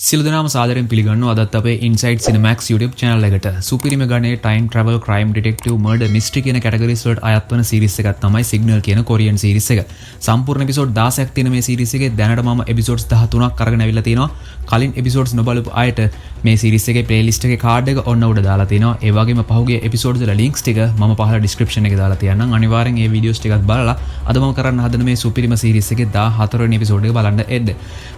සියලු දෙනාම සාදරයෙන් පිළිගන්නවා අදත් අපේ Inside Cinemax YouTube channel එකට. සුපිරිම ගණයේ time travel crime detective murder mystery කියන categories වලට අයත් වන series එකක් තමයි Signal කියන Korean series එක. සම්පූර්ණ episode 16ක් තියෙන මේ series එකේ දැනට මම episodes 13ක් අරගෙන අවිල්ලා තිනවා. කලින් episodes නොබලපු අයට මේ series එකේ playlist එකේ card එක ඔන්න උඩ දාලා තිනවා. ඒ වගේම පහුගිය episodes වල links ටික මම පහළ description එකේ දාලා තියන්නම්. අනිවාර්යෙන් මේ videos ටිකත් බලලා අද මම කරන්න හදන මේ සුපිරිම series එකේ 14 වෙනි episode එක බලන්න එන්න.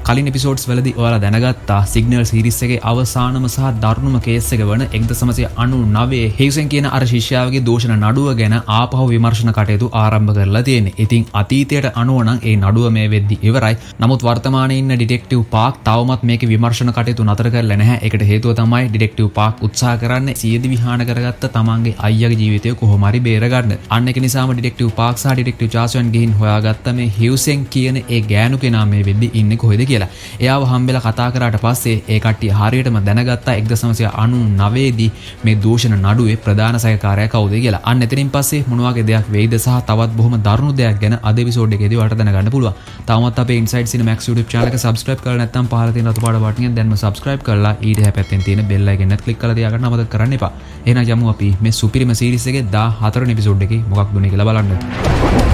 කලින් episodes වලදී ඔයාලා දැනගත්තා Signal series එකේ අවසානම සහ දරුණුම කේස් එක වන 1999 හේසන් කියන අර ශිෂ්‍යාවගේ දෝෂණ නඩුව ගැන ආපහු විමර්ශන කටයුතු ආරම්භ කරලා තියෙන්නේ. ඉතින් අතීතයට අනුව නම් ඒ නඩුව මේ වෙද්දි ඉවරයි. නමුත් වර්තමානයේ ඉන්න ඩිටෙක්ටිව් පාක් තවමත් මේකේ විමර්ශන කටයුතු නතර කරලා නැහැ. ඒකට හේතුව තමයි ඩිටෙක්ටිව් පාක් උත්සාහ කරන්නේ සියදි විහාන කරගත්ත තමන්ගේ අයියාගේ ජීවිතය කොහොම හරි බේරගන්න. අන්න ඒක නිසාම ඩිටෙක්ටිව් පාක් සහ ඩිටෙක්ටිව් චාසුන් ගිහින් හොයාගත්ත මේ හියුසෙන් කියන ඒ ගෑනු කෙනා මේ වෙද්දි ඉන්නේ කොහෙද කියලා. එයාව හම්බෙලා කතා කරාට පස්සේ ඒ කට්ටිය හරියටම දැනගත්තා 1999 දී මේ දූෂණ නඩුවේ ප්‍රධාන සහකාරයා කවුද කියලා. අන්න එතනින් පස්සේ මොන වගේ දෙයක් වෙයිද සහ තවත් බොහොම දරුණු දෙයක් ගැන අද එපිසෝඩ් එකේදී ඔයාලට දැනගන්න පුළුවන්. තවමත් අපේ Inside Cinemax YouTube channel එක subscribe කරලා නැත්නම් පහළ තියෙන රතු පාට බටන් එක දැන්ම subscribe කරලා ඊට එහා පැත්තෙන් තියෙන bell icon එකත් click කරලා තියාගන්න අමතක කරන්න එපා. එහෙනම් යමු අපි මේ සුපිරිම series එකේ 14 වෙනි එපිසෝඩ් එකේ මොකක්ද උනේ කියලා බලන්න.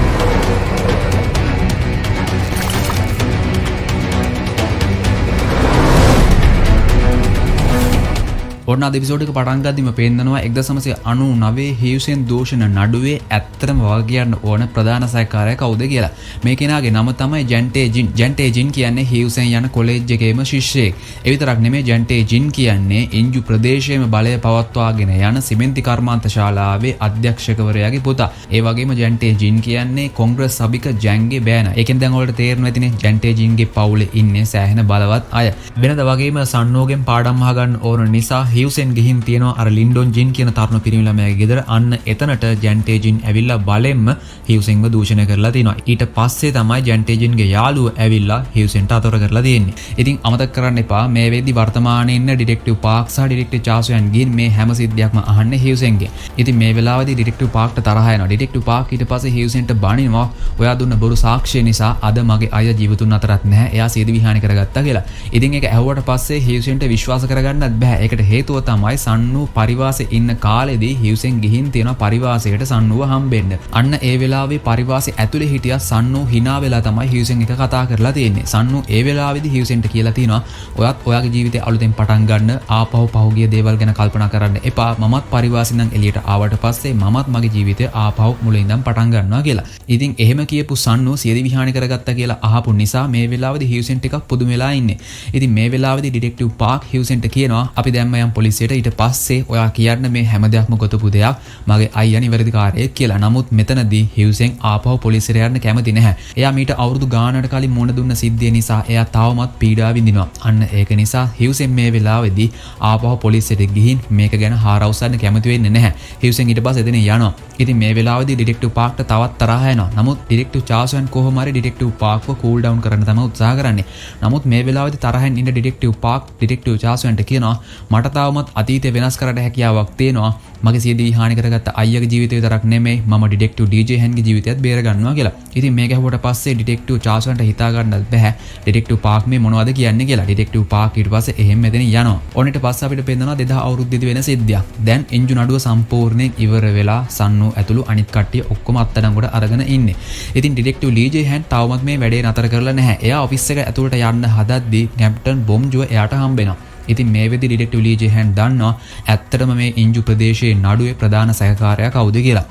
ඔන්න අද එපිසෝඩ් එක පටන් ගද්දිම පේන්නනවා 1999 හේයුසෙන් දෝෂණ නඩුවේ ඇත්තටම වග කියන්න ඕන ප්‍රධාන සහකාරයා කවුද කියලා. මේ කෙනාගේ නම තමයි ජන්ටේ ජින්. ජන්ටේ ජින් කියන්නේ හේයුසෙන් යන කොලෙජ් එකේම ශිෂ්‍යයෙක්. ඒ විතරක් නෙමෙයි ජන්ටේ ජින් කියන්නේ ඉන්ජු ප්‍රදේශයේම බලය පවත්වාගෙන යන සිමෙන්ති කර්මාන්ත ශාලාවේ අධ්‍යක්ෂකවරයාගේ පුතා. ඒ වගේම ජන්ටේ ජින් කියන්නේ කොංග්‍රස් සභික ජැන්ගේ බෑනා. ඒකෙන් දැන් ඔයාලට තේරෙනවා ඇතිනේ ජන්ටේ ජින්ගේ පවුලේ ඉන්නේ සෑහෙන බලවත් අය. වෙනද වගේම සන්නෝගෙන් පාඩම් අහගන්න ඕන නිසා හියුසෙන් ගිහින් තියෙනවා අර ලින්ඩොන් ජින් කියන තරුණ පිරිමි ළමයාගේ ගෙදර. අන්න එතනට ජන්ටේ ජින් ඇවිල්ලා බලෙන්ම හියුසෙන්ව දූෂණය කරලා තිනවා. ඊට පස්සේ තමයි ජන්ටේ ජින්ගේ යාළුවා ඇවිල්ලා හියුසෙන්ට අතොර කරලා තියෙන්නේ. ඉතින් අමතක කරන්න එපා මේ වෙද්දි වර්තමානයේ ඉන්න ඩිටෙක්ටිව් පාක් සහ ඩිටෙක්ටිව් චාසුයන් ගිහින් මේ හැම සිද්ධියක්ම අහන්නේ හියුසෙන්ගෙන්. ඉතින් මේ වෙලාවේදී ඩිටෙක්ටිව් පාක්ට තරහ යනවා. ඩිටෙක්ටිව් පාක් ඊට පස්සේ හියුසෙන්ට බනිනවා. ඔයා දුන්න බොරු සාක්ෂිය නිසා අද මගේ අය ජීවිතුන් අතරත් නැහැ. එයා සියදි විහානි කරගත්තා කියලා. ඉතින් ඒක ඇහුවට පස්සේ හියුසෙන්ට විශ්වාස කරගන්නත් බෑ. ඒකට හේතුව තමයි සන්නු පරිවාසයේ ඉන්න කාලෙදී හියුසෙන් ගිහින් තියෙන පරිවාසයට සන්නුව හම්බෙන්න. අන්න ඒ වෙලාවේ පරිවාසයේ ඇතුලේ හිටියා සන්නු hina වෙලා තමයි හියුසෙන් එක කතා කරලා තියෙන්නේ. සන්නු ඒ වෙලාවේදී හියුසෙන්ට කියලා තිනවා ඔයත් ඔයාගේ ජීවිතේ අලුතෙන් පටන් ගන්න ආපහු පහුගිය දේවල් ගැන කල්පනා කරන්න එපා. මමත් පරිවාසයෙන් නම් එළියට ආවට පස්සේ මමත් මගේ ජීවිතේ ආපහු මුලින් ඉඳන් පටන් ගන්නවා කියලා. ඉතින් එහෙම කියපු සන්නු සියදි විහානි කරගත්තා කියලා අහපු නිසා මේ වෙලාවේදී හියුසෙන් ටිකක් පුදුම වෙලා ඉන්නේ. ඉතින් මේ වෙලාවේදී ඩිටෙක්ටිව් පාක් හියුසෙන්ට කියනවා අපි දැම්ම යම් පොලිසියට ඊට පස්සේ ඔයා කියන්න මේ හැම දෙයක්ම ගොතපු දෙයක් මගේ අයියා නිවැරදිකාරයෙක් කියලා. නමුත් මෙතනදී හියුසෙන් ආපහු පොලිසියට යන්න කැමති නැහැ. එයා මීට අවුරුදු ගානකට කලින් මුණ දුන්න සිද්ධිය නිසා එයා තවමත් පීඩා විඳිනවා. අන්න ඒක නිසා හියුසෙන් මේ වෙලාවේදී ආපහු පොලිසියට ගිහින් මේක ගැන හාරවුස්සන්න කැමති වෙන්නේ නැහැ. හියුසෙන් ඊට පස්සේ එතන යනවා. ඉතින් මේ වෙලාවේදී ඩිටෙක්ටිව් පාක්ට තවත් තරහ යනවා. නමුත් ඩිටෙක්ටිව් චාසුන් කොහොම හරි ඩිටෙක්ටිව් පාක්ව කූල් ඩවුන් කරන්න තමයි උත්සාහ කරන්නේ. නමුත් මේ වෙලාවේදී තරහෙන් ඉන්න ඩිටෙක්ටිව් පාක් ඩිටෙක්ටිව් චාසුන්ට කියනවා මට තවමත් අතීතේ වෙනස් කරන්න හැකියාවක් තියෙනවා. මගේ සියදි විහානි කරගත්ත අයියාගේ ජීවිතය විතරක් නෙමෙයි මම ඩිටෙක්ටිව් ඩීජේ හැන්ගේ ජීවිතයත් බේර ගන්නවා කියලා. ඉතින් මේක ඇහුවට පස්සේ ඩිටෙක්ටිව් චාසුන්ට හිතා ගන්නත් බෑ ඩිටෙක්ටිව් පාක් මේ මොනවද කියන්නේ කියලා. ඩිටෙක්ටිව් පාක් ඊට පස්සේ එහෙම මෙතන යනවා. ඔන්න ඊට පස්සේ අපිට පේනවා 2000 අවුරුද්දේදී වෙන සිද්ධියක්. දැන් එන්ජු නඩුව සම්පූර්ණයෙන් ඉවර වෙලා සන්නු ඇතුළු අනිත් කට්ටිය ඔක්කොම අත්අඩංගුවට අරගෙන ඉන්නේ. ඉතින් ඩිටෙක්ටිව් ලීජේ හැන් තවමත් මේ වැඩේ නතර කරලා නැහැ. එයා ඔෆිස් එක ඇතුළට යන්න හදද්දී කැප්ටන් බොම්ජුව එයාට හම්බෙනවා. ඉතින් මේ වෙද්දි ඩිටෙක්ටිව් ලීජේ හැන් දන්නවා ඇත්තටම මේ ඉන්ජු ප්‍රදේශයේ නඩුවේ ප්‍රධාන සහකාරයා කවුද කියලා.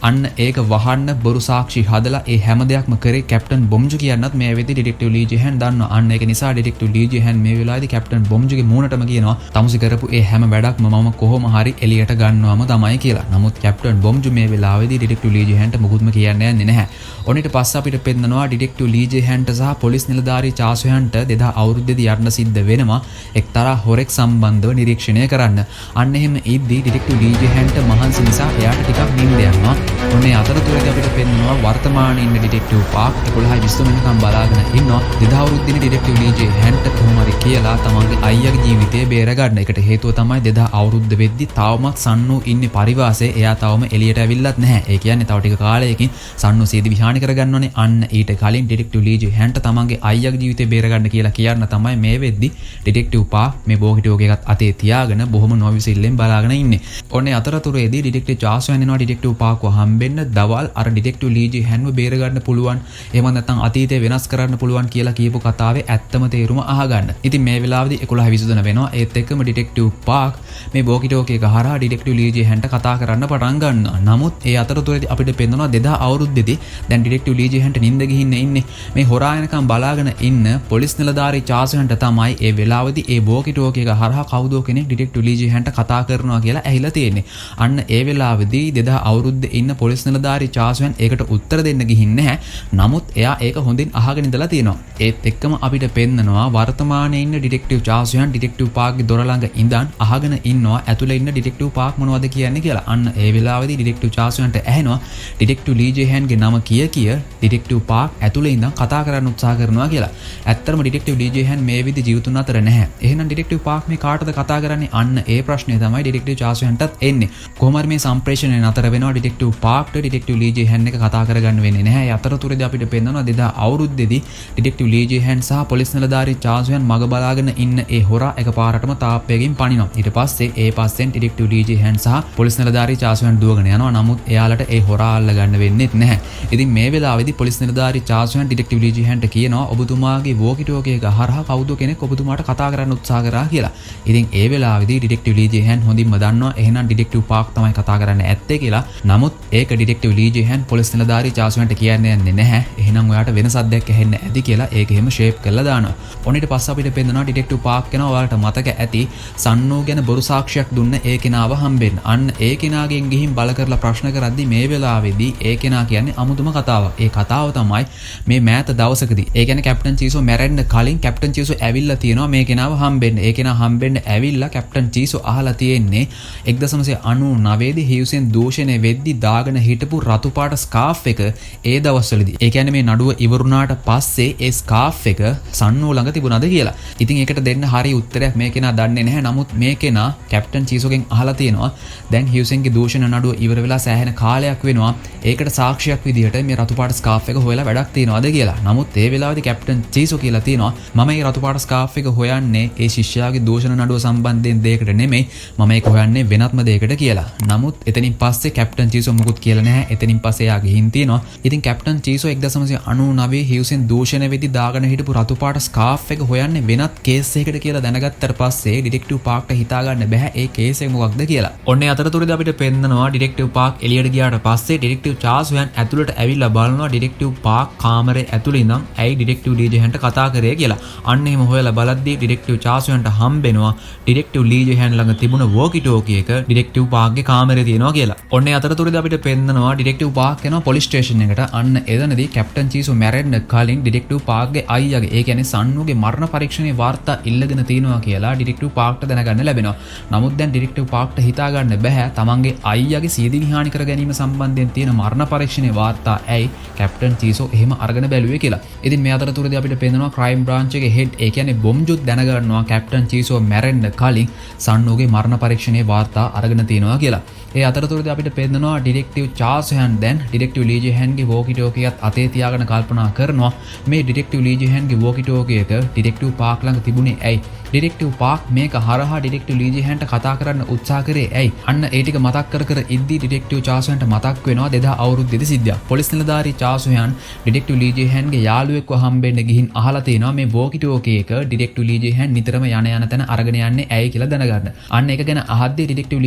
අන්න ඒක වහන්න බොරු සාක්ෂි හදලා ඒ හැම දෙයක්ම කරේ කැප්ටන් බොම්ජු කියනත් මේ වෙද්දි ඩිටෙක්ටිව් ලීජේ හැන් දන්නවා. අන්න ඒක නිසා ඩිටෙක්ටිව් ලීජේ හැන් මේ වෙලාවේදී කැප්ටන් බොම්ජුගේ මූණටම කියනවා තමුසි කරපු ඒ හැම වැඩක්ම මම කොහොම හරි එළියට ගන්නවම තමයි කියලා. නමුත් කැප්ටන් බොම්ජු මේ වෙලාවේදී ඩිටෙක්ටිව් ලීජේ හැන්ට මුකුත්ම කියන්න යන්නේ නැහැ. ඔන්න ඊට පස්සේ අපිට පෙන්නනවා ඩිටෙක්ටිව් ලීජේ හැන්ට සහ පොලිස් නිලධාරී චාසුයන්ට 2000 අවුරුද්දේදී යන්න සිද්ධ වෙනවා එක්තරා හොරෙක් සම්බන්ධව නිරීක්ෂණය කරන්න. අන්න එහෙම ඉද්දී ඩිටෙක්ටිව් ඩීජේ හැන්ට මහන්සි නිසා එයාට ටිකක් නිින්ද යනවා. ඔන්නේ අතරතුරදී අපිට පෙන්වනවා වර්තමානයේ ඉන්න ඩිටෙක්ටිව් පාක් 11:20 වෙනකම් බලාගෙන ඉන්නවා. 2000 අවුරුද්දේ ඩිටෙක්ටිව් ඩීජේ හැන්ට කොහොම හරි කියලා තමන්ගේ අයියාගේ ජීවිතය බේරගන්න. ඒකට හේතුව තමයි 2000 අවුරුද්ද වෙද්දි තවමත් සන්නු ඉන්නේ පරිවාසයේ. එයා තවම එළියට ඇවිල්ලත් නැහැ. ඒ කියන්නේ තව ටික කාලයකින් සන්නු සීදි විහානි කරගන්නවනේ. අන්න ඊට කලින් ඩිටෙක්ටිව් ඩීජේ හැන්ට තමන්ගේ අයියාගේ ජීවිතය බේරගන්න කියලා කියන්න තමයි මේ වෙද්දි ඩිටෙක්ටිව් පාක් මේ බෝකිටෝගේ එකත් අතේ තියාගෙන බොහොම නොවිසිල්ලෙන් බලාගෙන ඉන්නේ. ඔන්නේ අතරතුරේදී ඩිටෙක්ටිව් චාස්වන් එනවා ඩිටෙක්ටිව් පාක්ව හම්බෙන්න. දවල් අර ඩිටෙක්ටිව් ලීජේ හැන්ව බේරගන්න පුළුවන්. එහෙම නැත්නම් අතීතය වෙනස් කරන්න පුළුවන් කියලා කියපු කතාවේ ඇත්තම තේරුම අහගන්න. ඉතින් මේ වෙලාවේදී 11:23 වෙනවා. ඒත් එක්කම ඩිටෙක්ටිව් පාක් මේ බෝකිටෝගේ එක හරහා ඩිටෙක්ටිව් ලීජේ හැන්ට කතා කරන්න පටන් ගන්නවා. නමුත් ඒ අතරතුරේදී අපිට පෙන්වනවා 2000 අවුරුද්දේදී දැන් ඩිටෙක්ටිව් ලීජේ හැන්ට නිින්ද ගිහින් ඉන්නේ. මේ හොරා එනකම් බලාගෙන ඉන්න පොලිස් නිලධාරී චාස්වන්ට තමයි ඒ වෙලාවේදී ඒ බෝකිටෝගේ එක හරහා කවුදෝ කෙනෙක් ඩිටෙක්ටිව් ලීජේ හැන්ට කතා කරනවා කියලා ඇහිලා තියෙන්නේ. අන්න ඒ වෙලාවේදී 2000 අවුරුද්දේ ඉන්න පොලිස් නිලධාරී චාස්වන් ඒකට උත්තර දෙන්න ගිහින් නැහැ. නමුත් එයා ඒක හොඳින් අහගෙන ඉඳලා තියෙනවා. ඒත් එක්කම අපිට පෙන්නනවා වර්තමානයේ ඉන්න ඩිටෙක්ටිව් චාස්වන් ඩිටෙක්ටිව් පාක්ගේ දොර ළඟ ඉඳන් අහගෙන ඉන්නවා ඇතුලේ ඉන්න ඩිටෙක්ටිව් පාක් මොනවද කියන්නේ කියලා. අන්න ඒ වෙලාවේදී ඩිටෙක්ටිව් චාස්වන්ට ඇහෙනවා ඩිටෙක්ටිව් ලීජේ හැන්ගේ නම කිය ඩිටෙක්ටිව් පාක් ඇතුලේ ඉඳන් කතා කරන්න උත්සාහ කරනවා කියලා. ඇත්තටම ඩිටෙක්ටිව් ලීජේ හැන් මේ විදි ජීවිතුන් අතර නැහැ. එහෙනම් ඩිටෙක්ටිව් පාක් මේ කාටද කතා කරන්නේ? අන්න ඒ ප්‍රශ්නේ තමයි ඩිටෙක්ටිව් චාස්වන්ටත් එන්නේ. කොහොම හරි මේ සම්ප්‍රේෂණය නතර වෙනවා. ඩිටෙක්ටිව් පාක්ට ඩිටෙක්ටිව් ලීජේ හැන් එක කතා කරගන්න වෙන්නේ නැහැ. ඒ අතරතුරේදී අපිට පෙන්වනවා 2000 අවුරුද්දේදී ඩිටෙක්ටිව් ලීජේ හැන් සහ පොලිස් නිලධාරී චාස්වන් මග බලාගෙන ඉන්න ඒ හොරා එකපාරටම තාප්පයකින් පනිනවා. ඊට පස්සේ ඒ පස්සෙන් ඩිටෙක්ටිව් ලීජේ හැන් සහ පොලිස් නිලධාරී චාස්වන් දුවගෙන යනවා. නමුත් එයාලට ඒ හොරා අල්ල ගන්න වෙන්නේත් නැහැ. ඉතින් මේ වෙලාවේදී පොලිස් නිලධාරී චාස්වන් ඩිටෙක්ටිව් ලීජේ හැන්ට කියනවා ඔබතුමාගේ වෝකිටෝකේ එක හරහා කවුද කෙනෙක් ඔබතුමාට කතා කරන්න උත්සාහ කරා කියලා. ඉතින් ඒ වෙලාවේදී ඩිටෙක්ටිව් ලීජේ හැන් හොඳින්ම දන්නවා එහෙනම් ඩිටෙක්ටිව් පාක් තමයි කතා කරන්න ඇත්තේ කියලා. නමුත් ඒක ඩිටෙක්ටිව් ලීජේ හැන් පොලිස් නිලධාරී චාස්වන්ට කියන්න යන්නේ නැහැ. එහෙනම් ඔයාට වෙන සද්දයක් ඇහෙන්න ඇති කියලා ඒක එහෙම ෂේප් කරලා දානවා. ඔන්න ඊට පස්සේ අපිට පෙන්නනවා ඩිටෙක්ටිව් පාක් කෙනා ඔයාලට මතක ඇති සන්නෝ ගැන බොරු සාක්ෂියක් දුන්න ඒ කෙනාව හම්බෙන්න. අන්න ඒ කෙනාගෙන් ගිහින් බල කරලා ප්‍රශ්න කරද්දි මේ වෙලාවේදී ඒ කෙනා කියන්නේ අමුතුම කතාවක්. ඒ කතාව තමයි මේ මෑත දවසකදී. ඒ කියන්නේ කැප්ටන් චීසෝ මැරෙන්න කලින් කැප්ටන් චීසෝ ඇවිල්ලා තියෙනවා මේ කෙනාව හම්බෙන්න. ඒ කෙනා හම්බෙන්න ඇවිල්ලා කැප්ටන් චීසෝ අහලා තියෙන්නේ 1999 දී හියුසෙන් දූෂණය වෙද්දි දාගෙන හිටපු රතු පාට ස්කාෆ් එක ඒ දවස්වලදී. ඒ කියන්නේ මේ නඩුව ඉවරුණාට පස්සේ ඒ ස්කාෆ් එක සන්නෝ ළඟ තිබුණාද කියලා. ඉතින් ඒකට දෙන්න හරිය උත්තරයක් මේ කෙනා දන්නේ නැහැ. නමුත් මේ කෙනා කැප්ටන් චීසෝගෙන් අහලා තියෙනවා දැන් හියුසෙන්ගේ දූෂණ නඩුව ඉවර වෙලා සෑහෙන කාලයක් වෙනවා. ඒකට සාක්ෂියක් විදිහට මේ රතු පාට ස්කාෆ් එක හොයලා වැඩක් තියනවාද කියලා. නමුත් ඒ වෙලාවේදී කැප්ටන් චීසෝ කියලා තියෙනවා මම මේ රතු පාට ස්කාෆ් එක හොයන්නේ ඒ ශිෂ්‍යයාගේ දූෂණ නඩුව සම්බන්ධයෙන් දෙයකට නෙමෙයි. මම ඒක හොයන්නේ වෙනත්ම දෙයකට කියලා. නමුත් එතනින් පස්සේ කැප්ටන් චීසෝ මුකුත් කියලා නැහැ. එතනින් පස්සේ එයා ගිහින් තියෙනවා. ඉතින් කැප්ටන් චීසෝ 1999 හියුසෙන් දූෂණය වෙද්දි දාගෙන හිටපු රතු පාට ස්කාෆ් එක හොයන්නේ වෙනත් කේස් එකකට කියලා දැනගත්තට පස්සේ ඩිටෙක්ටිව් පාක්ට හිතා ගන්න බෑ ඒ කේස් එක මොකක්ද කියලා. ඔන්නේ අතරතුරදී අපිට පෙන්නනවා ඩිටෙක්ටිව් පාක් එළියට ගියාට පස්සේ ඩිටෙක්ටිව් චාස්වන් ඇතුළට ඇවිල්ලා බලනවා ඩිටෙක්ටිව් පාක් කාමරේ ඇතුළේ ඉඳන් ඇයි ඩිටෙක්ටිව් ලීජේ හැන්ට කතා කරේ කියලා. අන්න එහෙම හොයලා බලද්දී ඩිටෙක්ටිව් චාස්වන්ට හම්බෙනවා ඩිටෙක්ටිව් ලීජේ හැන් ළඟ තිබුණ වෝකිටෝකි එක ඩිටෙක්ටිව් පාක්ගේ කාමරේ තියෙනවා කියලා. ඔන්නේ අතරතුරදී අපිට පෙන්නනවා ඩිටෙක්ටිව් පාක් යනවා පොලිස් ස්ටේෂන් එකට. අන්න එතනදී කැප්ටන් චීසෝ මැරෙන්න කලින් ඩිටෙක්ටිව් පාක්ගේ අයියාගේ ඒ කියන්නේ සන්නුගේ මරණ පරීක්ෂණයේ වාර්තා ඉල්ලගෙන තියෙනවා කියලා ඩිටෙක්ටිව් පාක්ට දැනගන්න ලැබෙනවා. නමුත් දැන් ඩිටෙක්ටිව් පාක්ට හිතා ගන්න බෑ තමන්ගේ අයියාගේ සීදි විහානි කර ගැනීම සම්බන්ධයෙන් තියෙන මරණ පරීක්ෂණයේ වාර්තා ඇයි කැප්ටන් චීසෝ එහෙම අරගෙන බැලුවේ කියලා. ඉතින් මේ අතරතුරදී අපිට පේනවා ක්‍රයිම් බ්‍රාන්ච් එකේ හෙඩ් ඒ කියන්නේ බොම්ජුත් දැනගන්නවා කැප්ටන් චීසෝ මැරෙන්න කලින් සන්නෝගේ මරණ පරීක්ෂණයේ වාර්තා අරගෙන තියෙනවා කියලා. ඒ අතරතුරදී අපිට පේනවා ඩිටෙක්ටිව් චාස්වන් දැන් ඩිටෙක්ටිව් ලීජේ හැන්ගේ වෝකිටෝකියත් අතේ තියාගෙන කල්පනා කරනවා මේ ඩිටෙක්ටිව් ලීජේ හැන්ගේ වෝකිටෝකිය එක ඩිටෙක්ටිව් පාක් ළඟ තිබුණේ ඇයි? ඩිටෙක්ටිව් පාක් මේක හරහා ඩිටෙක්ටිව් ලීජේ හැන්ට කතා කරන්න උත්සාහ කරේ ඇයි? අන්න ඒ ටික මතක් කර ඉද්දී ඩිටෙක්ටිව් චාස්වන්ට මතක් වෙනවා 2000 අවුරුද්දේදී සිද්ධියක්. පොලිස් නිලධාරී චාස්වන් ඩිටෙක්ටිව් ලීජේ හැන්ගේ යාළුවෙක්ව හම්බෙන්න ගිහින් අහලා තියෙනවා මේ වෝකිටෝකිය එක ඩිටෙක්ටිව් ලීජේ හැන් නිතරම යන තැන අරගෙන යන්නේ ඇයි කියලා දැනගන්න. අන්න ඒක ගැන අහද්දී ඩිටෙක්ටිව්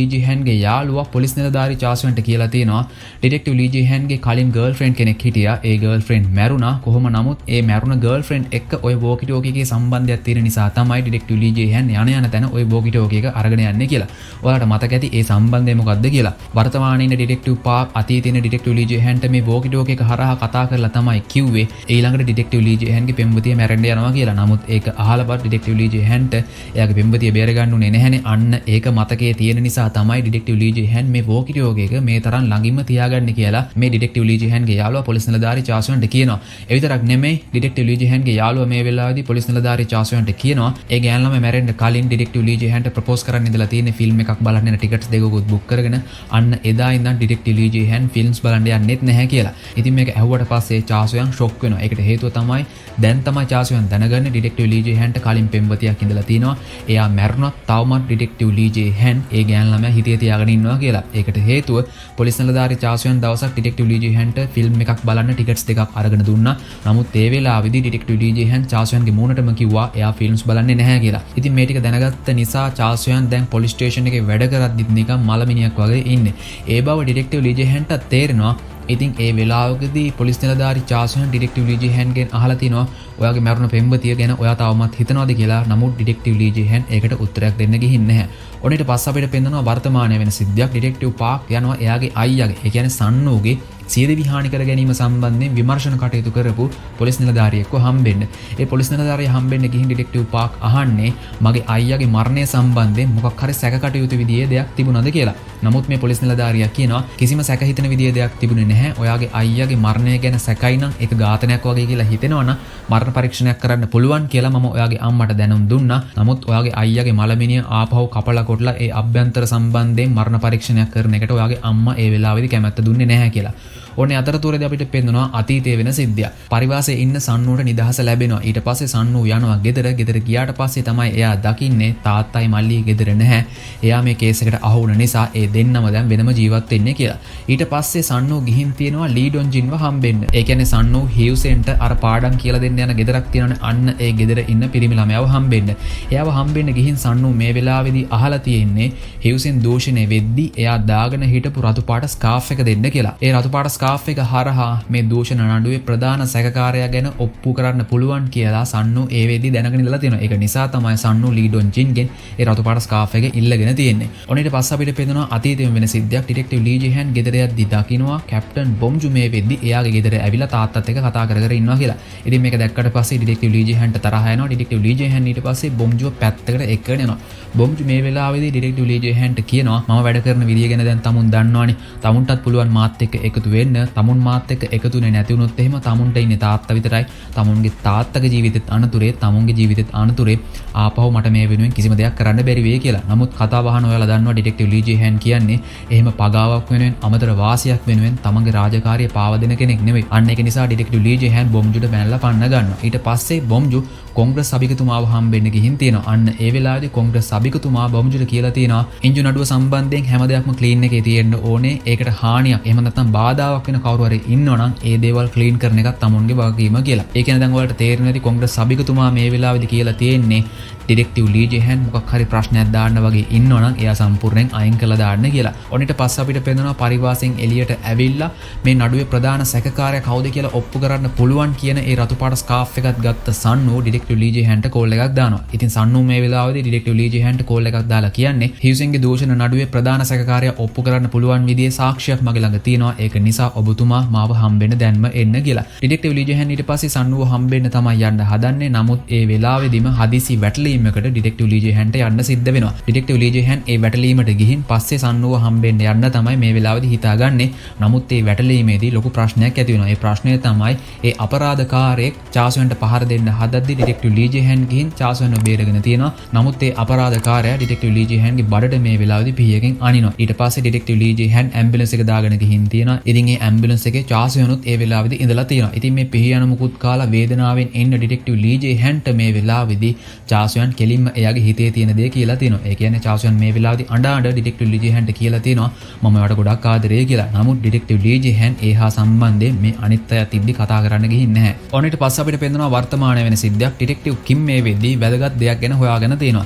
ලීජේ හැන්ගේ යාළුවා පොලිස් නිලධාරී චාස්වන්ට කියලා තියෙනවා ඩිටෙක්ටිව් ලීජේ හැන්ගේ කලින් ගර්ල්ෆ්‍රෙන්ඩ් කෙනෙක් හිටියා. ඒ ගර්ල්ෆ්‍රෙන්ඩ් මැරුණා. කොහොම නමුත් ඒ මැරුණ ගර්ල්ෆ්‍රෙන්ඩ් එක්ක ওই වෝකිටෝකියගේ සම්බන්ධයක් තියෙන නිසා තමයි ඩිටෙක්ටිව් ඩිටෙක්ටිව් ලී ජේහන් යන තැන ওই වෝකි ටෝකි එක අරගෙන යන්නේ කියලා. ඔයාලට මතක ඇති ඒ සම්බන්ධය මොකක්ද කියලා. වර්තමානයේ ඉන්න ඩිටෙක්ටිව් පාක් අතීතයේ ඉන්න ඩිටෙක්ටිව් ලී ජේහන්ට මේ වෝකි ටෝකි එක හරහා කතා කරලා තමයි කිව්වේ ඊළඟට ඩිටෙක්ටිව් ලී ජේහන්ගේ පෙම්වතිය මැරෙන්න යනවා කියලා. නමුත් ඒක අහලවත් ඩිටෙක්ටිව් ලී ජේහන්ට එයාගේ පෙම්වතිය බේර ගන්න උනේ නැහැනේ. අන්න ඒක මතකයේ තියෙන නිසා තමයි ඩිටෙක්ටිව් ලී ජේහන් මේ වෝකි ටෝකි එක මේ තරම් ළඟින්ම තියාගන්න කියලා මේ ඩිටෙක්ටිව් ලී ජේහන්ගේ යාළුවා පොලිස් නිලධාරී චාසුවන්ට කියනවා. ඒ විතරක් නෙමෙයි ඩිටෙක්ටිව් ලී ජේහන්ගේ යාළුවා මේ වෙලාවේදී පොලිස් නිලධාරී චාසුවන්ට කියනවා ඒ ගෑන් ළමයා මැරෙන්න කලින් ඩිටෙක්ටිව් ලී ජේහන්ට ප්‍රොපෝස් කරන්න ඉඳලා තියෙන ෆිල්ම් එකක් බලන්න යන ටිකට්ස් දෙකකුත් බුක් කරගෙන අන්න එදා ඉඳන් ඩිටෙක්ටිව් ලී ජේහන් ෆිල්ම්ස් බලන්න යන්නෙත් නැහැ කියලා. ඉතින් මේක ඇහුවට පස්සේ චාසුයන් ෂොක් වෙනවා. ඒකට හේතුව තමයි දැන් තමයි චාසුයන් දැනගන්නේ ඩිටෙක්ටිව් ලී ජේහන්ට කලින් පෙම්වතියක් ඉඳලා තිනවා. එයා මැරුණත් තවමත් ඩිටෙක්ටිව් ලී ජේහන් ඒ ගෑන් ළමයා හිතේ තියාගෙන ඉන්නවා කියලා. ඒකට හේතුව පොලිස් නිලධාරී චාසුයන් දවසක් ඩිටෙක්ටිව් ලී ජේහන්ට ෆිල්ම් එකක් බලන්න ටිකට්ස් දෙකක් අරගෙන දුන්නා. නමුත් ඒ වෙලාවේදී ඩිටෙක්ටිව් ලී ජේහන් චාසුයන්ගේ මූණටම කිව්වා එයා ෆිල්ම්ස් බලන්නේ නැහැ කියලා. ඉතින් මේ ටික දැනගත්ත නිසා චාසුයන් දැන් පොලිස් ස්ටේෂන් එකේ වැඩ කරද්දිත් නිකන් මලමිනියක් වගේ ඉන්නේ. ඒ බව ඩිටෙක්ටිව් ලී ජේහන්ට තේරෙනවා. ඉතින් ඒ වෙලාවකදී පොලිස් නිලධාරී චාසුයන් ඩිටෙක්ටිව් ලී ජේහන්ගෙන් අහලා තිනවා ඔයාගේ මරුණ පෙම්වතිය ගැන ඔයා තවමත් හිතනවාද කියලා. නමුත් ඩිටෙක්ටිව් ලී ජේහන් ඒකට උත්තරයක් දෙන්න ගිහින් නැහැ. ඔන්න ඊට පස්සේ අපිට පෙන්නනවා වර්තමානයේ වෙන සිද්ධියක්. ඩිටෙක්ටිව් පාක් යනවා එයාගේ අයියාගේ ඒ කියන්නේ සන්නෝගේ සියදිවි හානි කර ගැනීම සම්බන්ධයෙන් විමර්ශන කටයුතු කරපු පොලිස් නිලධාරියෙක්ව හම්බෙන්න. ඒ පොලිස් නිලධාරියා හම්බෙන්න ගිහින් ඩිටෙක්ටිව් පාක් අහන්නේ මගේ අයියාගේ මරණය සම්බන්ධයෙන් මොකක් හරි සැක කටයුතු විදියේ දෙයක් තිබුණාද කියලා. නමුත් මේ පොලිස් නිලධාරියා කියනවා කිසිම සැක හිතෙන විදියේ දෙයක් තිබුණේ නැහැ. ඔයාගේ අයියාගේ මරණය ගැන සැකයි නම් ඒක ඝාතනයක් වගේ කියලා හිතෙනවනම් මරණ පරීක්ෂණයක් කරන්න පුළුවන් කියලා මම ඔයාගේ අම්මට දැනුම් දුන්නා. නමුත් ඔයාගේ අයියාගේ මලමිනිය ආපහු කපලා කොටලා ඒ අභ්‍යන්තර සම්බන්ධයෙන් මරණ පරීක්ෂණයක් කරන එකට ඔයාගේ අම්මා ඒ වෙලාවේදී කැමැත්ත දුන්නේ නැහැ කියලා. ඕනේ අතරතුරේදී අපිට පෙන්නනවා අතීතයේ වෙන සිද්ධියක්. පරිවාසයේ ඉන්න සන්නුවට නිදහස ලැබෙනවා. ඊට පස්සේ සන්නු යනවා ගෙදර. ගෙදර ගියාට පස්සේ තමයි එයා දකින්නේ තාත්තයි මල්ලි ගෙදර නැහැ. එයා මේ කේස් එකට අහු වුණ නිසා ඒ දෙන්නම දැන් වෙනම ජීවත් වෙන්නේ කියලා. ඊට පස්සේ සන්නු ගිහින් තියෙනවා ලී ඩොන් ජින්ව හම්බෙන්න. ඒ කියන්නේ සන්නු හියුසෙන්ට අර පාඩම් කියලා දෙන්න යන ගෙදරක් තියෙනවනේ. අන්න ඒ ගෙදර ඉන්න පිරිමි ළමයාව හම්බෙන්න. එයාව හම්බෙන්න ගිහින් සන්නු මේ වෙලාවේදී අහලා තියෙන්නේ හියුසෙන් දූෂණය වෙද්දි එයා දාගෙන හිටපු රතු පාට ස්කාෆ් එක දෙන්න කියලා. ඒ රතු පාට ස්කාෆ් එක හරහා මේ දූෂණ නඩුවේ ප්‍රධාන සැකකාරයා ගැන ඔප්පු කරන්න පුළුවන් කියලා සන්නු ඒ වෙද්දි දැනගෙන ඉඳලා තියෙනවා. ඒක නිසා තමයි සන්නු ලී ඩොන් ජින්ගෙන් ඒ රතු පාට ස්කාෆ් එක ඉල්ලගෙන තියෙන්නේ. ඔන්න ඊට පස්සේ අපිට පේනවා අතීතයේ වෙන සිද්ධියක්. ඩිටෙක්ටිව් ලී ජේහන් ගෙදර යද්දි දකින්නවා කැප්ටන් බොම්ජු මේ වෙද්දි එයාගේ ගෙදර ඇවිල්ලා තාත්තත් එක්ක කතා කර කර ඉන්නවා කියලා. ඉතින් මේක දැක්කට පස්සේ ඩිටෙක්ටිව් ලී ජේහන්ට තරහ යනවා. ඩිටෙක්ටිව් ලී ජේහන් ඊට පස්සේ බොම්ජුව පැත්තකට එක්කගෙන යනවා. බොම්ජු මේ වෙලාවේදී ඩිටෙක්ටිව් ලී ජේහන්ට කියනවා මම වැඩ කරන විදිය ගැන දැන් තමුන් දන්නවනේ. තමුන්ටත් පුළුවන් මාත් එක්ක එකතු වෙන්න. තමුන් මාත් එක්ක එකතුනේ නැති වුණොත් එහෙම තමුන්ට ඉන්නේ තාත්තා විතරයි. තමුන්ගේ තාත්තගේ ජීවිතෙත් අනතුරේ, තමුන්ගේ ජීවිතෙත් අනතුරේ. ආපහු මට මේ වෙනුවෙන් කිසිම දෙයක් කරන්න බැරි වෙයි කියලා. නමුත් කතාව අහන ඔයාලා දන්නවා ඩිටෙක්ටිව් ලී ජේහන් කියන්නේ එහෙම පගාවක් වෙනුවෙන් අමතර වාසියක් වෙනුවෙන් තමන්ගේ රාජකාරිය පාවා දෙන කෙනෙක් නෙවෙයි. අන්න ඒක නිසා ඩිටෙක්ටිව් ලී ජේහන් බොම්ජුට බැනලා පන්න ගන්නවා. ඊට පස්සේ බොම්ජු කොංග්‍රස් සභිකතුමාව හම්බෙන්න ගිහින් තියෙනවා. අන්න ඒ වෙලාවේදී කොංග්‍රස් සභිකතුමා බොම්ජුට කියලා තියෙනවා ඉන්ජු නඩුව සම්බන්ධයෙන් හැම දෙයක්ම ක්ලීන් එකේ තියෙන්න ඕනේ. ඒකට හානියක් එහෙම නැත්නම් බාධාවක් වෙන කවුරු හරි ඉන්නවනම් ඒ දේවල් ක්ලීන් කරන එකත් තමුන්ගේ වගකීම කියලා. ඒ කියන්නේ දැන් ඔයාලට තේරෙන්නේ නැති කොංග්‍රස් සභිකතුමා මේ වෙලාවේදී කියලා තියෙන්නේ ඩිටෙක්ටිව් ලී ජේහන් මොකක් හරි ප්‍රශ්නයක් දාන්න වගේ ඉන්නවනම් එයා සම්පූර්ණයෙන් අයින් කළා දාන්න කියලා. ඔන්න ඊට පස්සේ අපිට පේනවා පරිවාසයෙන් එළියට ඇවිල්ලා මේ නඩුවේ ප්‍රධාන සැකකාරයා කවුද කියලා ඔප්පු කරන්න පුළුවන් කියන ඒ රතු පාට ස්කාෆ් එකත් ගත්ත සන්නු ඩිටෙක්ටිව් ලී ජේහන්ට කෝල් එකක් දානවා. ඉතින් සන්නු මේ වෙලාවේදී ඩිටෙක්ටිව් ලී ජේහන්ට කෝල් එකක් දාලා කියන්නේ හියුසෙන්ගේ දූෂණ නඩුවේ ප්‍රධාන සැකකාරයා ඔප්පු කරන්න පුළුවන් විදිහේ සාක්ෂියක් මගේ ළඟ තියෙනවා. ඒක නිසා ඔබතුමා මාව හම්බෙන්න දැන්ම එන්න කියලා. ඩිටෙක්ටිව් ලී ජේහන් ඊට පස්සේ සන්නුව හම්බෙන්න තමයි යන්න හදන්නේ. නමුත් ඒ වෙලාවේදීම හදිසි වැටලීමකට ඩිටෙක්ටිව් ලී ජේහන්ට යන්න සිද්ධ වෙනවා. ඩිටෙක්ටිව් ලී ජේහන් ඒ වැටලීමට ගිහින් පස්සේ සන්නුව හම්බෙන්න යන්න තමයි මේ වෙලාවේදී හිතාගන්නේ. නමුත් ඒ වැටලීමේදී ලොකු ප්‍රශ්නයක් ඇති වෙනවා. ඒ ප්‍රශ්නය තමයි ඒ අපරාධකාරයෙක් චාසුවන්ට පහර දෙන්න හදද්දී ඩිටෙක්ටිව් ලී ජේහන් ගිහින් චාසුවන්ව බේරගෙන තියෙනවා. නමුත් ඒ අපරාධකාරයා ඩිටෙක්ටිව් ලී ජේහන්ගේ බඩට මේ වෙලාවේදී පිහියකින් අනිනවා. ඊට පස්සේ ඩිටෙක්ටිව් ලී ජේහන් ඇම්බියුලන්ස් එක දාගෙන ගිහින් තියෙනවා. ඉතින් ඒ ඇම්බියුලන්ස් එකේ චාසුවනුත් ඒ වෙලාවේදී ඉඳලා තියෙනවා. ඉතින් මේ පිහියන මුකුත් කාලා වේදනාවෙන් ඉන්න ඩිටෙක්ටිව් ලී ජේහන්ට මේ වෙලාවේදී චාසුවන් කෙලින්ම එයාගේ හිතේ තියෙන දේ කියලා තියෙනවා. ඒ කියන්නේ චාසුවන් මේ වෙලාවේදී අඬ ඩිටෙක්ටිව් ලී ජේහන්ට කියලා තියෙනවා මම ඔයාලට ගොඩක් ආදරේ කියලා. නමුත් ඩිටෙක්ටිව් ලී ජේහන් ඒහා සම්බන්ධයෙන් මේ අනිත් අය තිබ්බි කතා කරන්න ගිහින් නැහැ. ඔන්න ඊට පස්සේ අපිට පේනවා වර්තමානයේ වෙන සිද්ධියක්. ඩිටෙක්ටිව් කිම් මේ වෙද්දී වැදගත් දෙයක් ගැන හොයාගෙන තියෙනවා.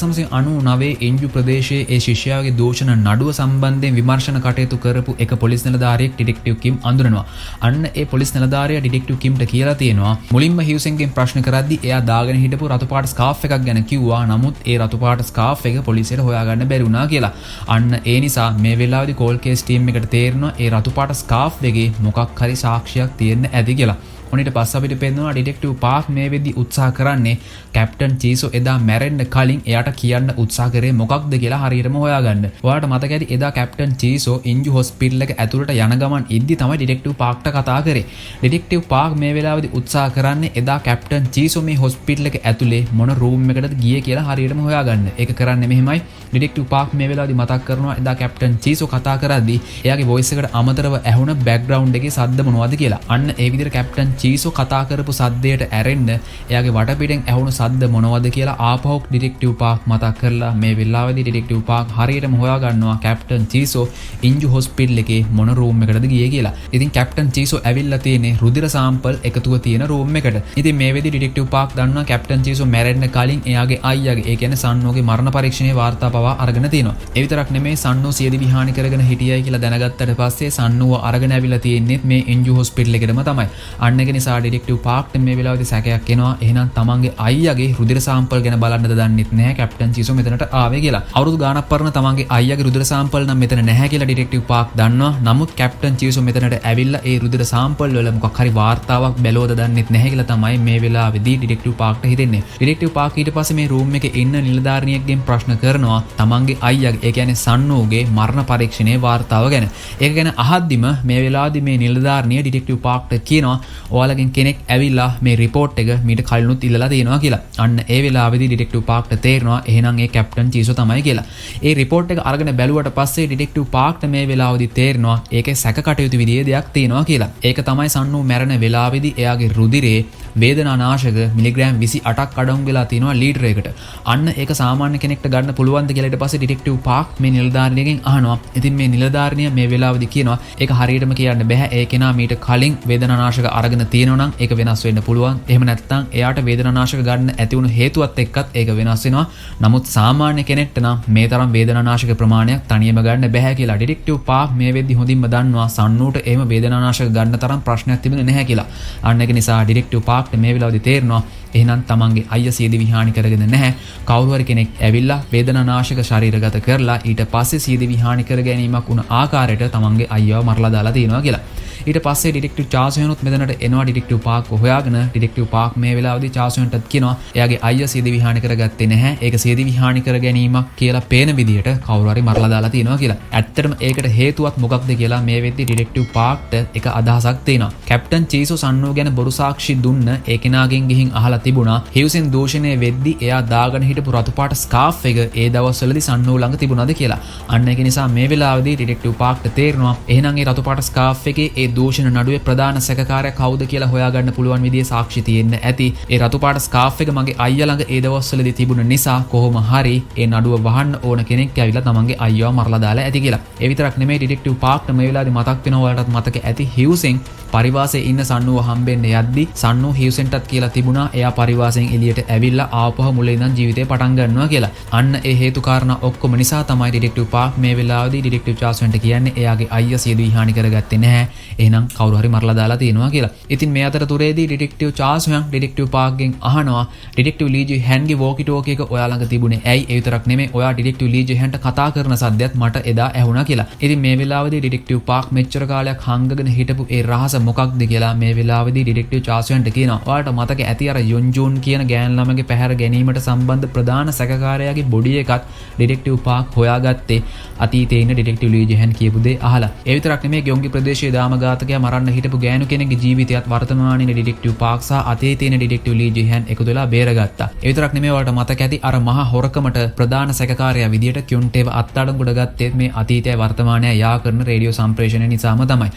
1999 එන්ජු ප්‍රදේශයේ ඒ ශිෂ්‍යයාගේ දෝෂණ නඩුව සම්බන්ධයෙන් විමර්ශන කටයුතු කරපු එක පොලිස් නිලධාරියෙක් ඩිටෙක්ටිව් කිම් අඳුරනවා. අන්න ඒ පොලිස් නිලධාරියා ඩිටෙක්ටිව් කිම්ට කියලා තියෙනවා මුලින්ම හියුසෙන්ගෙන් ප්‍රශ්න කරද්දී එයා දාගෙන හිටපු රතු පාට ස්කාර්ෆ් එකක් ගැන කිව්වා. නමුත් ඒ රතු පාට ස්කාර්ෆ් එක පොලිසියට හොයාගන්න බැරි වුණා කියලා. අන්න ඒ නිසා මේ වෙලාවේදී කෝල් කේස් ටීම් එකට තේරෙනවා ඒ රතු පාට ස්කාර්ෆ් එකේ මොකක් හරි සාක්ෂියක් තියෙන්න ඇති කියලා. ඔනිට පස්ස අපිට පේනවා ඩිටෙක්ටිව් පාක් මේ වෙද්දි උත්සාහ කරන්නේ කැප්ටන් චීසෝ එදා මැරෙන්න කලින් එයාට කියන්න උත්සාහ කරේ මොකක්ද කියලා හරියටම හොයාගන්න. ඔයාලට මතක ඇති එදා කැප්ටන් චීසෝ ඉන්ජු හොස්පිටල් එක ඇතුළට යන ගමන් ඉද්දි තමයි ඩිටෙක්ටිව් පාක්ට කතා කරේ. ඩිටෙක්ටිව් පාක් මේ වෙලාවේදී උත්සාහ කරන්නේ එදා කැප්ටන් චීසෝ මේ හොස්පිටල් එක ඇතුලේ මොන රූම් එකකටද ගියේ කියලා හරියටම හොයාගන්න. ඒක කරන්නේ මෙහෙමයි. ඩිටෙක්ටිව් පාක් මේ වෙලාවේදී මතක් කරනවා එදා කැප්ටන් චීසෝ කතා කරද්දී එයාගේ වොයිස් එකට අමතරව ඇහුණ බෑග්ග්‍රවුන්ඩ් එකේ සද්ද මොනවද කියලා. අන්න ඒ විදිහට කැප්ටන් චීසෝ කතා කරපු සද්දයට ඇරෙන්න එයාගේ වටපිටෙන් ඇහුණු සද්ද මොනවද කියලා ආපහු ඩිටෙක්ටිව් පාක් මතක් කරලා මේ වෙලාවේදී ඩිටෙක්ටිව් පාක් හරියටම හොයා ගන්නවා කැප්ටන් චීසෝ ඉන්ජු හොස්පිටල් එකේ මොන රූම් එකකටද ගියේ කියලා. ඉතින් කැප්ටන් චීසෝ ඇවිල්ලා තියෙන්නේ රුධිර සාම්පල් එකතුව තියෙන රූම් එකට. ඉතින් මේ වෙලාවේදී ඩිටෙක්ටිව් පාක් දන්නවා කැප්ටන් චීසෝ මැරෙන්න කලින් එයාගේ අයියාගේ ඒ කියන්නේ සන්නෝගේ මරණ පරීක්ෂණයේ වාර්තා පවා අරගෙන තියෙනවා. ඒ විතරක් නෙමෙයි සන්නෝ සියදිවි හානි කරගෙන හිටියයි කියලා දැනගත්තට පස්සේ සන්නෝව අරගෙන ඇවිල්ලා තියෙන්නේ මේ ඉන්ජු හොස්පිටල් එකටම තමයි. අන්න ඒක නිසා ඩිටෙක්ටිව් පාක්ට මේ වෙලාවේදී සැකයක් එනවා. එහෙනම් තමන්ගේ අයියාගේ රුධිර සාම්පල් ගැන බලන්නද දන්නෙත් නැහැ කැප්ටන් චීසෝ මෙතනට ආවේ කියලා. අවුරුදු ගාණක් පරණ තමන්ගේ අයියාගේ රුධිර සාම්පල් නම් මෙතන නැහැ කියලා ඩිටෙක්ටිව් පාක් දන්නවා. නමුත් කැප්ටන් චීසෝ මෙතනට ඇවිල්ලා ඒ රුධිර සාම්පල් වල මොකක් හරි වාර්තාවක් බැලුවද දන්නෙත් නැහැ කියලා තමයි මේ වෙලාවේදී ඩිටෙක්ටිව් පාක්ට හිතෙන්නේ. ඩිටෙක්ටිව් පාක් ඊට පස්සේ මේ රූම් එකේ ඉන්න නිලධාරියෙක්ගෙන් ප්‍රශ්න කරනවා තමන්ගේ අයියාගේ ඒ කියන්නේ සන්නෝගේ මරණ පරීක්ෂණයේ වාර්තාව ගැන. ඒක ගැන අහද්දිම මේ වෙලාවේදී මේ නිලධාරිනිය ඩිටෙක්ටිව් පාක්ට කියනවා ඔයාලගෙන් කෙනෙක් ඇවිල්ලා මේ රිපෝට් එක මීට කලිනුත් ඉල්ලලා තියෙනවා කියලා. අන්න ඒ වෙලාවේදී ඩිටෙක්ටිව් පාක්ට තේරෙනවා එහෙනම් ඒ කැප්ටන් චීසෝ තමයි කියලා. ඒ රිපෝට් එක අරගෙන බැලුවට පස්සේ ඩිටෙක්ටිව් පාක්ට මේ වෙලාවේදී තේරෙනවා ඒකේ සැකකටයුතු විදිහේ දෙයක් තියෙනවා කියලා. ඒක තමයි සන්නු මැරෙන වෙලාවේදී එයාගේ රුධිරේ වේදනානාශක මිලිග්‍රෑම් 28ක් අඩංගු වෙලා තියෙනවා ලීටර එකකට. අන්න ඒක සාමාන්‍ය කෙනෙක්ට ගන්න පුළුවන්ද කියලා ඊට පස්සේ ඩිටෙක්ටිව් පාක් මේ නිලධාරිනියගෙන් අහනවා. ඉතින් මේ නිලධාරිනිය මේ වෙලාවේදී කියනවා ඒක හරියටම කියන්න බෑ. ඒ කෙනා මීට කලින් වේදනානාශක අරගෙන තියෙනවා නම් ඒක වෙනස් වෙන්න පුළුවන්. එහෙම නැත්නම් එයාට වේදනානාශක ගන්න ඇති වුණු හේතුවත් එක්කත් ඒක වෙනස් වෙනවා. නමුත් සාමාන්‍ය කෙනෙක්ට නම් මේ තරම් වේදනානාශක ප්‍රමාණයක් තනියම ගන්න බෑ කියලා ඩිටෙක්ටිව් පාක් මේ වෙද්දි හොඳින්ම දන්නවා සන්නූට එහෙම වේදනානාශක ගන්න තරම් ප්‍රශ්නයක් තිබුණේ නැහැ කියලා. අන්න ඒක නිසා ඩිටෙක්ටිව් පාක්ට මේ වෙලාවේදී තේරෙනවා එහෙනම් තමන්ගේ අයියා සියදිවි හානි කරගෙන නැහැ. කවුරු හරි කෙනෙක් ඇවිල්ලා වේදනානාශක ශරීරගත කරලා ඊට පස්සේ සියදිවි හානි කර ගැනීමක් වුණ ආකාරයට තමන්ගේ අයියාව මරලා දාලා තියෙනවා කියලා. ඊට පස්සේ ඩිටෙක්ටිව් චාසෝයනුත් මෙතනට එනවා ඩිටෙක්ටිව් පාක් හොයාගෙන ඩිටෙක්ටිව් පාක් මේ වෙලාවේදී චාසෝයන්ටත් කියනවා එයාගේ අයියා සියදිවි හානි කරගත්තේ නැහැ. ඒක සියදිවි හානි කර ගැනීමක් කියලා පේන විදියට කවුරු හරි මරලා දාලා තියෙනවා කියලා. ඇත්තටම ඒකට හේතුවක් මොකක්ද කියලා මේ වෙද්දී ඩිටෙක්ටිව් පාක්ට එක අදහසක් තියෙනවා. කැප්ටන් චීසෝ සන්නෝ ගැන බොරු සාක්ෂි දුන්න ඒ කෙනාගෙන් ගිහින් අහලා තිබුණා හියුසෙන් දූෂණය වෙද්දී එයා දාගෙන හිටපු රතු පාට ස්කාර්ෆ් එක ඒ දවස්වලදී සන්නෝ ළඟ තිබුණාද කියලා. අන්න ඒක නිසා මේ වෙලාවේදී ඩිටෙක්ටිව් පාක්ට තේරෙනවා එහෙනම් ඒ රතු පාට ස්කාර්ෆ් එකේ ඒ දූෂණ නඩුවේ ප්‍රධාන සැකකාරයා කවුද කියලා හොයාගන්න පුළුවන් විදිහේ සාක්ෂි තියෙන්න ඇති. ඒ රතු පාට ස්කාර්ෆ් එක මගේ අයියා ළඟ ඒ දවස්වලදී තිබුණ නිසා කොහොම හරි ඒ නඩුව වහන්න ඕන කෙනෙක් ඇවිල්ලා තමන්ගේ අයියාව මරලා දාලා ඇති කියලා. ඒ විතරක් නෙමෙයි ඩිටෙක්ටිව් පාක්ට මේ වෙලාවේදී මතක් වෙනවා ඔයාලටත් මතක ඇති හියුසෙන් පරිවාසයේ ඉන්න සන්නුව හම්බෙන්න යද්දි සන්නු හියුසෙන්ටත් කියලා තිබුණා එයා පරිවාසයෙන් එළියට ඇවිල්ලා ආපහු මුලින් ඉඳන් ජීවිතේ පටන් ගන්නවා කියලා. අන්න ඒ හේතු කාරණා ඔක්කොම නිසා තමයි ඩිටෙක්ටිව් පාක් මේ වෙලාවේදී ඩිටෙක්ටිව් චාස්වෙන්ට කියන්නේ එයාගේ අයියා සියදිවි හානි කරගත්තේ නැහැ. එහෙනම් කවුරු හරි මරලා දාලා තියෙනවා කියලා. ඉතින් මේ අතරතුරේදී ඩිටෙක්ටිව් චාස්වෙන් ඩිටෙක්ටිව් පාක්ගෙන් අහනවා ඩිටෙක්ටිව් ලී ජී හැන්ගේ වෝකි ටෝකි එක ඔයා ළඟ තිබුණේ ඇයි? ඒ විතරක් නෙමෙයි ඔයා ඩිටෙක්ටිව් ලී ජී හැන්ට කතා කරන සද්දයක් මට එදා ඇහුණා කියලා. ඉතින් මේ වෙලාවේදී ඩිටෙක්ටිව් පාක් මෙච්චර කාලයක් හංගගෙන හිටපු ඒ රහස මොකක්ද කියලා මේ වෙලාවේදී ඩිටෙක්ටිව් චාස්වෙන්ට කියනවා. ඔයාලට මතක ඇති අර යොන්ජූන් කියන ගෑන් ළමගේ පැහැර ගැනීමට සම්බන්ධ ප්‍රධාන සැකකාරයාගේ බොඩි එකත් ඩිටෙක්ටිව් පාක් හොයාගත්තේ අතීතයේ ඉන්න ඩිටෙක්ටිව් ලී ජී හැන් කියපු දේ අහලා. ඒ විතරක් නෙමෙයි ගොංගි ප්‍රදේශයේ දාමඝාතකයා මරන්න හිටපු ගෑනු කෙනෙක්ගේ ජීවිතයත් වර්තමානයේ ඩිටෙක්ටිව් පාක් සහ අතීතයේ ඉන්න ඩිටෙක්ටිව් ලී ජී හැන් එකතු වෙලා බේරගත්තා. ඒ විතරක් නෙමෙයි ඔයාලට මතක ඇති අර මහා හොරකමට ප්‍රධාන සැකකාරයා විදියට කියුන්ටේව අත්අඩංගුවට ගත්තේ මේ අතීතයයි වර්තමානයයි යා කරන රේඩියෝ සම්ප්‍රේෂණය නිසාම තමයි.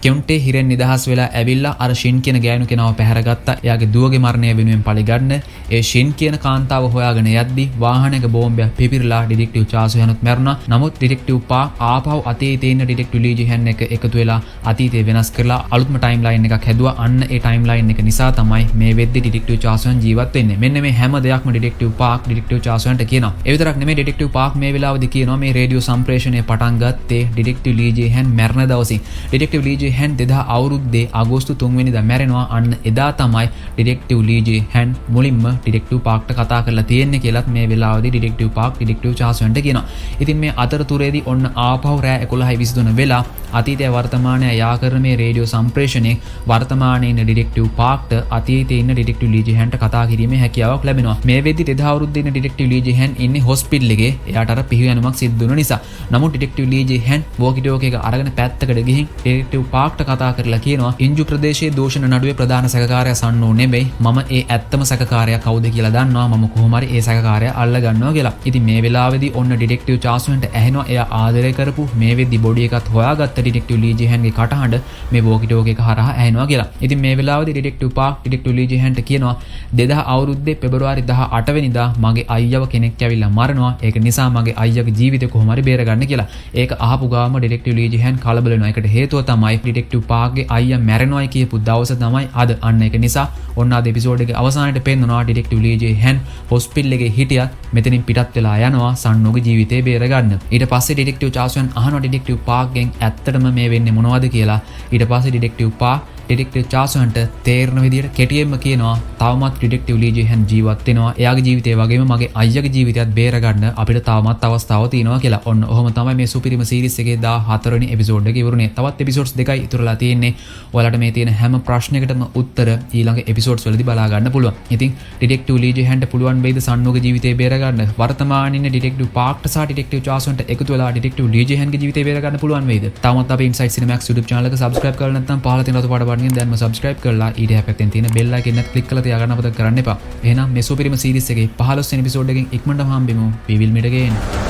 කියුන්ටේ හිරෙන් නිදහස් නිදහස් වෙලා ඇවිල්ලා අර ෂින් කියන ගෑනු කෙනාව පැහැරගත්තා. එයාගේ දුවගේ මරණය වෙනුවෙන් පරිගන්න. ඒ ෂින් කියන කාන්තාව හොයාගෙන යද්දි වාහනයක බෝම්බයක් පිපිරලා ඩිටෙක්ටිව් චාසුයනුත් මැරුණා. නමුත් ඩිටෙක්ටිව් පාක් ආපහු අතීතේ ඉන්න ඩිටෙක්ටිව් ලී ජෙහන් එක එකතු වෙලා අතීතේ වෙනස් කරලා අලුත්ම ටයිම් ලයින් එකක් හැදුවා. අන්න ඒ ටයිම් ලයින් එක නිසා තමයි මේ වෙද්දි ඩිටෙක්ටිව් චාසුයන් ජීවත් වෙන්නේ. මෙන්න මේ හැම දෙයක්ම ඩිටෙක්ටිව් පාක් ඩිටෙක්ටිව් චාසුයන්ට කියනවා. ඒ විතරක් නෙමෙයි ඩිටෙක්ටිව් පාක් මේ වෙලාවේදී කියනවා මේ රේඩියෝ සම්ප්‍රේෂණය පටන් ගත්තේ ඩිටෙක්ටිව් ලී ජෙහන් මැරෙන දවසින්. ඩිටෙක්ටිව් ලී ජෙහන් 2000 අවුරුද්දේ අගෝස්තු 3 වෙනිදා මැරෙනවා. අන්න එදා තමයි ඩිටෙක්ටිව් ලී ජෙහන් මුලින්ම ඩිටෙක්ටිව් පාක්ට කතා කරලා තියෙන්නේ කියලාත් මේ වෙලාවේදී ඩිටෙක්ටිව් පාක් ඩිටෙක්ටිව් චාසුයන්ට කියනවා. ඉතින් මේ අතරතුරේදී ඔන්න ආපහු රෑ 11:23 වෙලා අතීතය වර්තමානය යා කරන මේ රේඩියෝ සම්ප්‍රේෂණයේ වර්තමානයේ ඉන්න ඩිටෙක්ටිව් පාක්ට අතීතයේ ඉන්න ඩිටෙක්ටිව් ලී ජෙහන්ට කතා කිරීමේ හැකියාවක් ලැබෙනවා. මේ වෙද්දි 2000 අවුරුද්දේ ඉන්න ඩිටෙක්ටිව් ලී ජෙහන් ඉන්නේ හොස්පිටල් එකේ. එයාට අර පිහියනුමක් සිද්ධ වුණ නිසා. නමුත් ඩිටෙක්ටිව් ලී ජෙහන් වෝකි ටෝකි එක අරගෙන පැත්තකට ගිහින් ඩිටෙක්ටිව් පාක්ට කතා කරලා කියනවා ඉන්ජු ප්‍රදේශයේ දෝෂණ නඩුවේ ප්‍රධාන සැකකාරයා සන්නෝ නෙමෙයි. මම ඒ ඇත්තම සැකකාරයා කවුද කියලා දන්නවා. මම කොහොම හරි ඒ සැකකාරයා අල්ල ගන්නවා කියලා. ඉතින් මේ වෙලාවේදී ඔන්න ඩිටෙක්ටිව් චාසුයන්ට ඇහෙනවා එයා ආදරය කරපු මේ වෙද්දි බොඩි එකත් හොයාගත්ත ඩිටෙක්ටිව් ලී ජෙහන්ගේ කටහඬ මේ වෝකි ටෝකි එක හරහා ඇහෙනවා කියලා. ඉතින් මේ වෙලාවේදී ඩිටෙක්ටිව් පාක් ඩිටෙක්ටිව් ලී ජෙහන්ට කියනවා 2000 අවුරුද්දේ පෙබරවාරි 18 වෙනිදා මගේ අයියව කෙනෙක් ඇවිල්ලා මරනවා. ඒක නිසා මගේ අයියාගේ ජීවිතේ කොහොම හරි බේරගන්න කියලා. ඒක අහපු ගාම ඩිටෙක්ටිව් ලී ජෙහන් කලබල වෙනවා. ඒකට හේතුව තමයි ඩිටෙක්ටිව් පාක්ගේ අයියා මැරෙනවායි කියපු දවස තමයි අද. අන්න ඒක නිසා ඔන්න අද එපිසෝඩ් එකේ අවසානයේ පෙන්නනවා ඩිටෙක්ටිව් ලී ජෙහන් හොස්පිටල් එකේ හිටියත් මෙතනින් පිටත් වෙලා යනවා සන්නෝගේ ජීවිතේ බේරගන්න. ඊට පස්සේ ඩිටෙක්ටිව් චාසුයන් අහනවා ඩිටෙක්ටිව් පාක්ගෙන් ඇත්තටම මේ වෙන්නේ මොනවද කියලා. ඊට පස්සේ ඩිටෙක්ටිව් පාක් ඩිටෙක්ටිව් චාසුයන්ට තේරෙන විදිහට කෙටියෙන්ම කියනවා තවමත් ඩිටෙක්ටිව් ලී ජෙහන් ජීවත් වෙනවා. එයාගේ ජීවිතය වගේම මගේ අයියාගේ ජීවිතයත් බේරගන්න අපිට තවමත් අවස්ථාව තියෙනවා කියලා. ඔන්න ඔහොම තමයි මේ සුපිරිම සීරීස් එකේ 14 වෙනි එපිසෝඩ් එක ඉවරුනේ. තවත් එපිසෝඩ්ස් දෙකයි ඉතුරුලා තියෙන්නේ. ඔයාලට මේ තියෙන හැම ප්‍රශ්නයකටම උත්තර ඊළඟ එපිසෝඩ්ස් වලදී බලා ගන්න පුළුවන්. ඉතින් ඩිටෙක්ටිව් ලී ජෙහන්ට පුළුවන් වෙයිද සන්නෝගේ ජීවිතය බේරගන්න? වර්තමානයේ ඉන්න ඩිටෙක්ටිව් පාක්ට සහ ඩිටෙක්ටිව් චාසුයන්ට එකතු වෙලා ඩිටෙක්ටිව් ලී ජෙහන්ගේ ජීවිතය බේරගන්න පුළුවන් වෙයිද? තවමත් අපේ ඉන්සයිට් සිනමැක්ස් YouTube channel එක subscribe කරලා නැත්නම් පහළ තියෙන රතු පාට බටන් දැන්ම subscribe කරලා ඊට හැපැත්තෙන් තියෙන bell icon එකත් click කරලා තියාගන්න අපතක කරන්න එපා. එහෙනම් මේ සුපිරිම සීරීස් එකේ 15 වෙනි එපිසෝඩ් එකෙන් ඉක්මනටම හම්බෙමු. We will meet again.